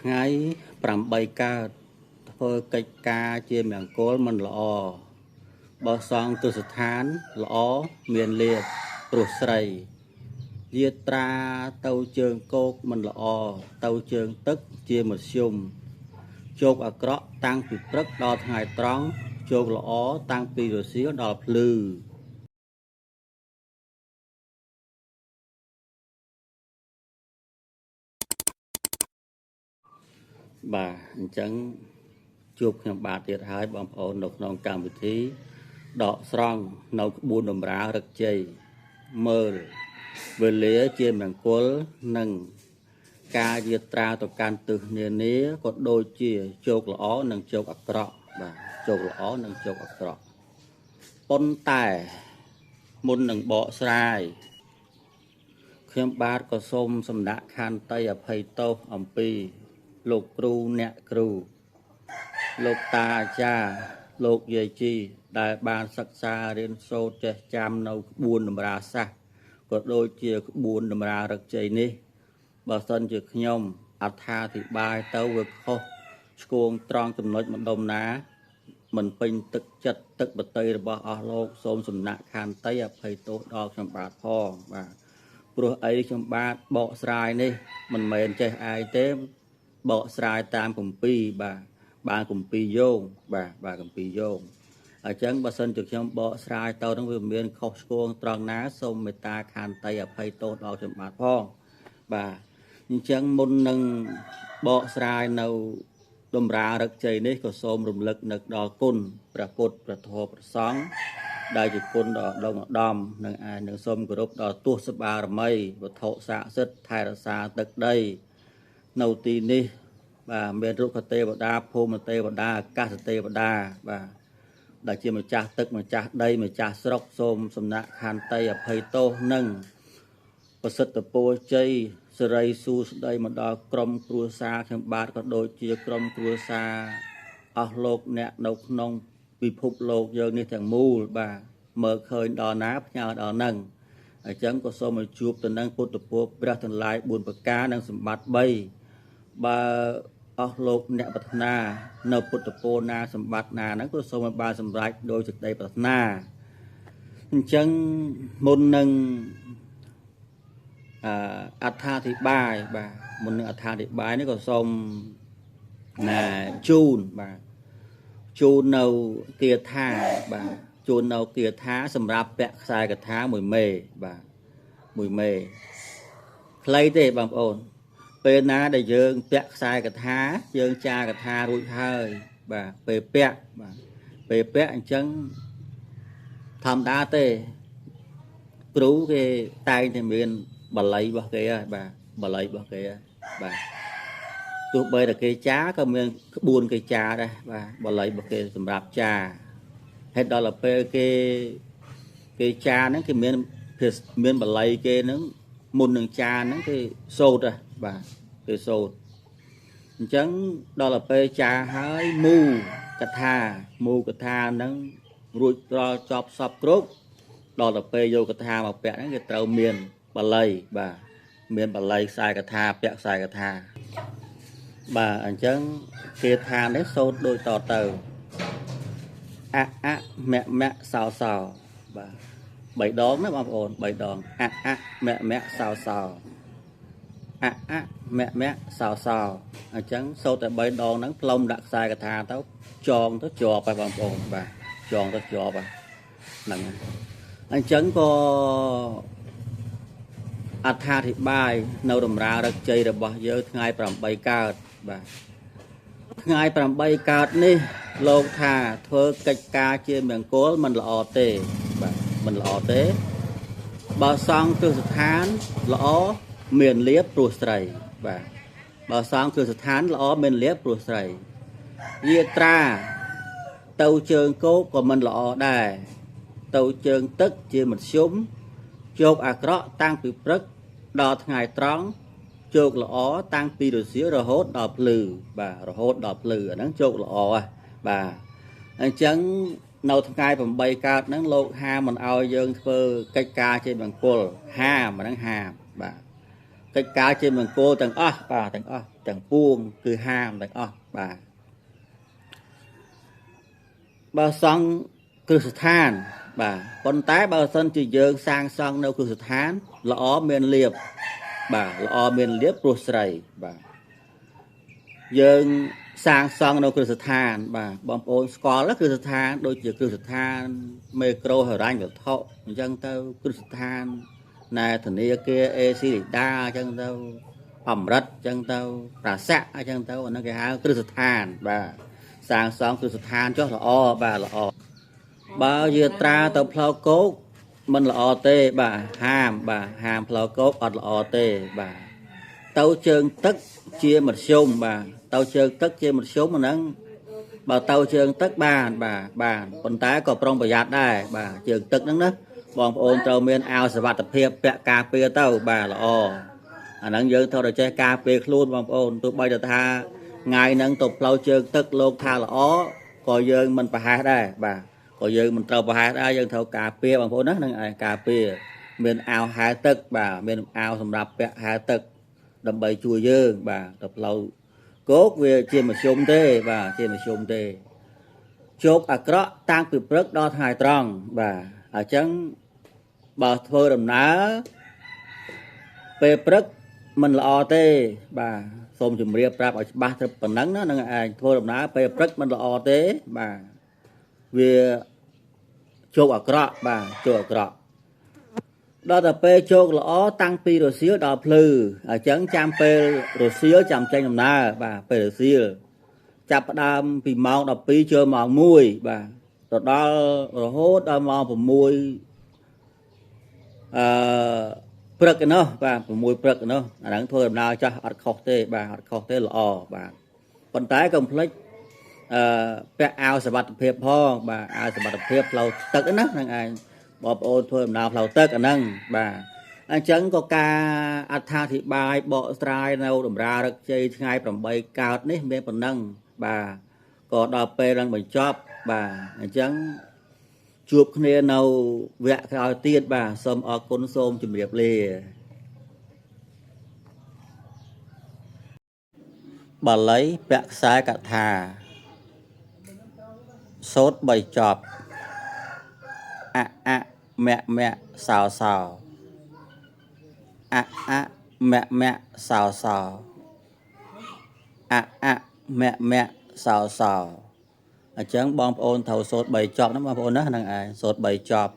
ថ្ងៃ8កើតធ្វើកិច្ចការជាមង្គលមិនល្អបើសង់ទស្សដ្ឋានល្អមានលៀបព្រោះស្រីយាត្រាទៅជើងគោកមិនល្អទៅជើងទឹកជាមធ្យមជោគអាក្រក់តាំងពីព្រឹកដល់ថ្ងៃត្រង់ជោគល្អតាំងពីរសៀលដល់ភ្លឺបាទអញ្ចឹងជួបខ្ញុំបាទទៀតហើយបងប្អូននៅក្នុងកម្មវិធីដកស្រង់នៅក្បួនតម្រារឹកជ័យមើលវេលាជាមង្គលនិងការយាត្រាទៅកាន់ទិសនានាក៏ដូចជាជោគល្អនិងជោគអាក្រក់បាទជោគល្អនិងជោគអាក្រក់ប៉ុន្តែមុននឹងបកស្រាយខ្ញុំបាទក៏សូមសម្ដេចខន្តីអភ័យទោសអំពីលោកគ្រូអ្នកគ្រូលោកតាអាចារ្យលោកយាយជីដែលបានសិក្សារៀនសូត្រចេះចាំនៅក្បួនតម្រាសាស្ត្រក៏ដូចជាក្បួនតម្រារឹកជ័យនេះបើសិនជាខ្ញុំអត្ថាធិប្បាយទៅវាខុសឆ្គងត្រង់ចំណុចម្ដុំណាមិនពេញទឹកចិត្តទឹកបតីរបស់អស់លោកសូមសំណាក់ខន្តីអភ័យទោសដល់ខ្ញុំបាទផងបាទព្រោះអីខ្ញុំបាទបកស្រាយនេះមិនមែនចេះឯងទេបកស្រាយតាមគម្ពីរបាទគម្ពីរយោងបាទគម្ពីរយោងអញ្ចឹងបើសិនជាខ្ញុំបកស្រាយទៅនឹងវាមានខុសឆ្គងត្រង់ណាសូមមេត្តាខន្តីអភ័យទោសដល់ខ្ញុំបាទផងបាទអញ្ចឹងមុននឹងបកស្រាយនៅតម្រារឹកជ័យនេះក៏សូមរំលឹកនឹកដល់គុណព្រះពុទ្ធព្រះធម៌ព្រះសង្ឃដែលជាគុណដ៏ឧត្តមឧត្តមនឹងសូមគោរពដល់ទស្សបារមីវត្ថុស័ក្តិសិទ្ធិថែរក្សាទឹកដីនៅទីនេះបាទមានរុក្ខទេវតាភូមិទេវតាអាកាសទេវតាបាទដែលជាម្ចាស់ទឹកម្ចាស់ដីម្ចាស់ស្រុកសូមសំណាក់ខន្តីអភ័យទោសនិងប្រសិទ្ធពរជ័យសិរីសួស្តីមកដល់ក្រុមគ្រួសារខ្ញុំបាទក៏ដូចជាក្រុមគ្រួសារអស់លោកអ្នកនៅក្នុងពិភពលោកយើងនេះទាំងមូលបាទមើលឃើញដល់ណាផ្ញើដល់នឹងអញ្ចឹងក៏សូមឲ្យជួបទៅនឹងពុទ្ធពរព្រះទាំងឡាយ4ប្រការនិងសម្បត្តិ3បើអស់លោកអ្នកប្រាថ្នានៅពុទ្ធពរណាសម្បត្តិណាហ្នឹងក៏សូមឲ្យបានសម្រេចដោយសេចក្តីប្រាថ្នាអញ្ចឹងមុននឹងអត្ថាធិប្បាយបាទមុននឹងអត្ថាធិប្បាយនេះក៏សូមជូននៅគាថាបាទជូននៅគាថាសម្រាប់ពាក់ខ្សែកថាមួយមេបាទមួយមេខ្លីទេបងប្អូនពេលណាដែលយើងពាក់ខ្សែកថាយើងចារកថារួចហើយបាទពេលពាក់អញ្ចឹងធម្មតាទេគ្រូគេតែងតែមានបាលីរបស់គេហើយបាទបាលីរបស់គេហើយបាទទោះបីតែគេចាក៏មានក្បួនគេចាដែរបាទបាលីរបស់គេសម្រាប់ចាហេតុដល់ពេលគេចាហ្នឹងគេមានបាលីគេហ្នឹងមុននឹងចាហ្នឹងគេសូត្របាទគេសូត្រអញ្ចឹងដល់ពេលចាហើយមូកថាហ្នឹងរួចដល់ចប់សពគ្រប់ដល់ទៅពេលយកកថាមកពាក់ហ្នឹងគេត្រូវមានបាលីបាទមានបាលីខ្សែកថាពាក់ខ្សែកថាបាទអញ្ចឹងគេថានេះសូត្រដូចតទៅមៈសោបាទ3ដងណាបងប្អូន3ដងមៈសោមៈសោអញ្ចឹងសូត្រតែ3ដងហ្នឹងផ្លុំដាក់ខ្សែកថាទៅចងទៅជាប់ហើយបងប្អូនបាទចងទៅជាប់ហ្នឹងអញ្ចឹងក៏អត្ថាធិប្បាយនៅតម្រារឹកជ័យរបស់យើងថ្ងៃ8កើតបាទថ្ងៃ8កើតនេះលោកថាធ្វើកិច្ចការជាមង្គលមិនល្អទេបាទមិនល្អទេបើសង់ទិសស្ថានល្អមានលៀបព្រោះស្រីបាទបើសង់ទិសស្ថានល្អមានលៀបព្រោះស្រីយាត្រាទៅជើងគោកក៏មិនល្អដែរទៅជើងទឹកជាមធ្យមជោគអាក្រក់តាំងពីព្រឹកដល់ថ្ងៃត្រង់ជោគល្អតាំងពីរសៀលរហូតដល់ភ្លឺបាទរហូតដល់ភ្លឺអាហ្នឹងជោគល្អបាទអញ្ចឹងនៅថ្ងៃ8កើតហ្នឹងលោកហាមិនឲ្យយើងធ្វើកិច្ចការជាមង្គលហាមហ្នឹងហាមបាទ កិច្ចការជាមង្គលទាំងអស់បាទទាំងអស់ទាំងពួងគឺហាមទាំងអស់បាទបើសង់គ្រឹះស្ថានបាទប៉ុន្តែបើសិនជាយើងសាងសង់នៅគ្រឹះស្ថានល្អមានលៀបបាទល្អមានលៀបព្រោះស្រីបាទយើងសាងសង់នៅគ្រឹះស្ថានបាទបងប្អូនស្គាល់គ្រឹះស្ថានដូចជាគ្រឹះស្ថានមេក្រូហិរញ្ញវត្ថុអញ្ចឹងទៅគ្រឹះស្ថានណែធនាគារអេស៊ីលីដាអញ្ចឹងទៅអមរិតអញ្ចឹងទៅប្រាសាក់អញ្ចឹងទៅអានោះគេហៅគ្រឹះស្ថានបាទសាងសង់គ្រឹះស្ថានចុះល្អបាទល្អបើយាត្រាទៅផ្លូវគោកមិនល្អទេបាទហាមបាទហាមផ្លូវគោកអត់ល្អទេបាទទៅជើងទឹកជាមធ្យមបាទទៅជើងទឹកជាមធ្យមហ្នឹងបើទៅជើងទឹកបានបាទប៉ុន្តែក៏ប្រុងប្រយ័ត្នដែរបាទជើងទឹកហ្នឹងណាបងប្អូនត្រូវមានអាវសុវត្ថិភាពពាក់ការពារទៅបាទល្អអាហ្នឹងយើងត្រូវតែចេះការពារខ្លួនបងប្អូនទោះបីថាថ្ងៃហ្នឹងទៅផ្លូវជើងទឹកលោកថាល្អក៏យើងមិនប្រហែសដែរបាទក៏យើងមិនត្រូវប្រហែសដែរយើងត្រូវការពារបងប្អូនណានឹងឯងការពារមានអាវហែលទឹកបាទមានអាវសម្រាប់ពាក់ហែលទឹកដើម្បីជួយយើងបាទទៅផ្លូវគោកវាជាមធ្យមទេបាទជាមធ្យមទេជោគអាក្រក់តាំងពីព្រឹកដល់ថ្ងៃត្រង់បាទអញ្ចឹងបើធ្វើដំណើរពេលព្រឹកមិនល្អទេបាទសូមជម្រាបប្រាប់ឲ្យច្បាស់ទៅប៉ុណ្ណឹងណានឹងឯងធ្វើដំណើរពេលព្រឹកមិនល្អទេបាទវាជោគអាក្រក់បាទជោគអាក្រក់ដល់តែពេលជោគល្អតាំងពីរសៀលដល់ភ្លឺអញ្ចឹងចាំពេលរសៀលចាំចេញដំណើរបាទពេលរសៀលចាប់ផ្ដើមពីម៉ោង12ចូលម៉ោង1បាទទៅដល់រហូតដល់ម៉ោង6ព្រឹកនោះបាទ6ព្រឹកនោះអាហ្នឹងធ្វើដំណើរចាស់អត់ខុសទេបាទអត់ខុសទេល្អបាទប៉ុន្តែកុំភ្លេចពាក់អាវសុវត្ថិភាពផងបាទអាវសុវត្ថិភាពផ្លូវទឹកណាហ្នឹងឯងបងប្អូនធ្វើដំណើរផ្លូវទឹកអាហ្នឹងបាទអញ្ចឹងក៏ការអត្ថាធិប្បាយបកស្រាយនៅតម្រារឹកជ័យថ្ងៃ8កើតនេះមានប៉ុណ្ណឹងបាទក៏ដល់ពេលនឹងបញ្ចប់បាទអញ្ចឹងជួបគ្នានៅវគ្គក្រោយទៀតបាទសូមអរគុណសូមជម្រាបលាបាលីពាក់ខ្សែកថាសូត្រ3ចប់អមៈសោសោអមៈសោសោអមៈសោសោអញ្ចឹងបងប្អូនត្រូវសូត្រ3ចប់ណាបងប្អូនណាហ្នឹងឯងសូត្រ3ចប់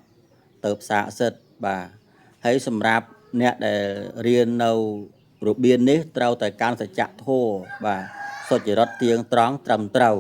ទៅផ្សាសិទ្ធបាទហើយសម្រាប់អ្នកដែលរៀននៅរបៀននេះត្រូវតែកាន់សច្ចធម៌បាទសុចរិតទៀងត្រង់ត្រឹមត្រូវ